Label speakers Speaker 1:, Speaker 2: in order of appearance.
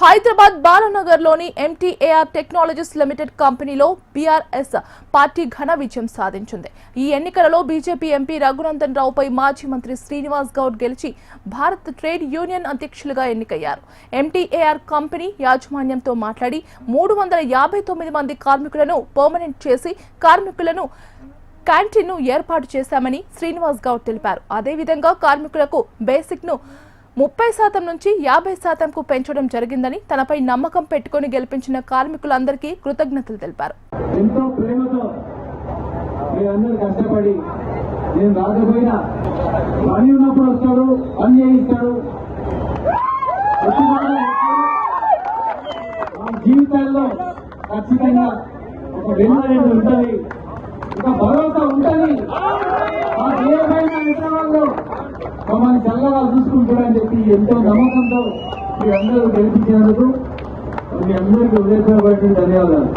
Speaker 1: హైదరాబాద్ బాలానగర్ లోని MTAR technologies limited కంపెనీలో BRS party ఘన విజయం సాధించింది. ఈ ఎన్నికలలో బీజేపీ ఎంపీ రఘునందన్ రావుపై మాజీ మంత్రి శ్రీనివాస్ గౌడ్ గెలిచి భారత్ ట్రేడ్ యూనియన్ అధ్యక్షులుగా ఎన్నికయ్యారు. MTAR కంపెనీ యాజమాన్యంతో మాట్లాడి 359 మంది కార్మికులను పర్మనెంట్ చేసి కార్మికులను క్యాంటీన్ను ఏర్పాటు చేశామని శ్రీనివాస్ గౌడ్ తెలిపారు. అదేవిధంగా కార్మికులకు బేసిక్ ను 30% నుంచి 50%కు పెంచడం జరిగిందని తనపై నమ్మకం పెట్టుకుని గెలిపించిన కార్మికులందరికీ కృతజ్ఞతలు తెలిపారు.
Speaker 2: ఎంతో ప్రేమతో మీరందరూ కష్టపడి నేను రాకపోయినా పని ఉన్నప్పుడు వస్తాడు, పని చేయిస్తాడు. మా జీవితాల్లో ఖచ్చితంగా ఒక వెన్నెల ఉంటుంది, ఒక భరోసా ఉంటుంది. ఆ ఏమైనా విషయాల్లో మమ్మల్ని చల్లగా చూసుకుంటారని చెప్పి ఎంతో నమ్మకంతో మీ అందరూ గెలిపించినందుకు మీ అందరికీ హృదయపూర్వక ధన్యవాదాలు.